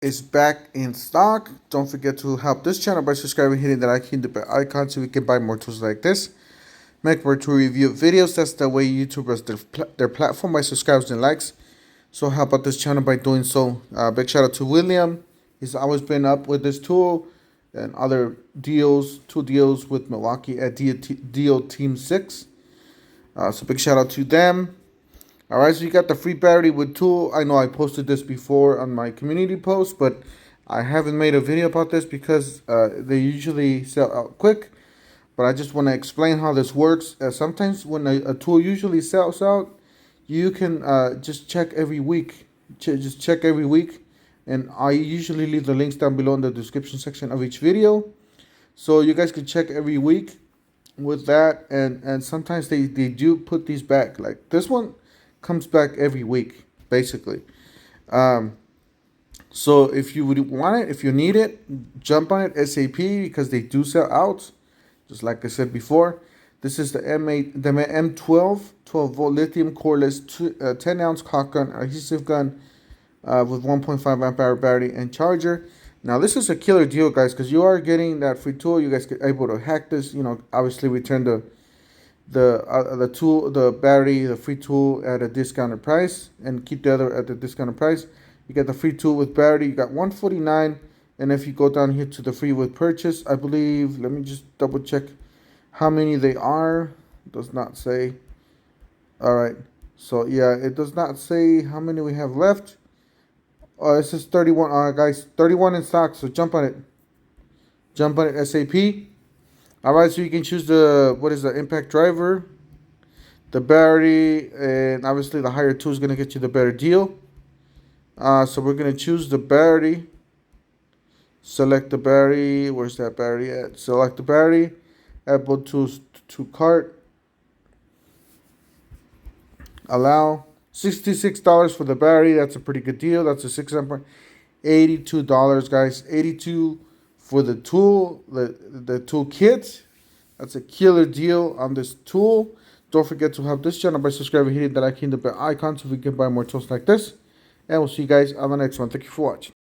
is back in stock. Don't forget to help this channel by subscribing, hitting that icon so we can buy more tools like this. Make more tool review videos. That's the way YouTubers their platform, by subscribes and likes. So help out this channel by doing so. Big shout out to William. He's always been up with this tool and other tool deals with Milwaukee at Deal Team 6. So big shout out to them. Alright, so you got the free battery with tool. I know I posted this before on my community post, but I haven't made a video about this because they usually sell out quick. But I just want to explain how this works. Sometimes when a tool usually sells out, you can just check every week. Just check every week. And I usually leave the links down below in the description section of each video. So you guys can check every week with that. And sometimes they do put these back. Like this one comes back every week, basically. So if you would want it, if you need it, jump on it ASAP because they do sell out. Just like I said before, this is the M12 12-volt lithium coreless 10-ounce caulk gun, adhesive gun with 1.5 amp hour battery and charger. Now this is a killer deal, guys, because you are getting that free tool. You guys are able to hack this. You know, obviously return the tool, the battery, the free tool at a discounted price, and keep the other at the discounted price. You get the free tool with battery. You got $149, and if you go down here to the free with purchase, I believe, let me just double check how many they are. It does not say. All right, so yeah, it does not say how many we have left. It says 31. Guys, 31 in stock. So jump on it. Jump on it ASAP. Alright, so you can choose the impact driver, the battery, and obviously the higher tool is going to get you the better deal. So we're going to choose the battery. Select the battery. Where's that battery at? Select the battery. Add Bluetooth to cart. Allow. $66 for the battery. That's a pretty good deal. That's a 6 amp. $82, guys. $82 for the tool, the tool kit. That's a killer deal on this tool. Don't forget to help this channel by subscribing, hitting that bell icon so we can buy more tools like this. And we'll see you guys on the next one. Thank you for watching.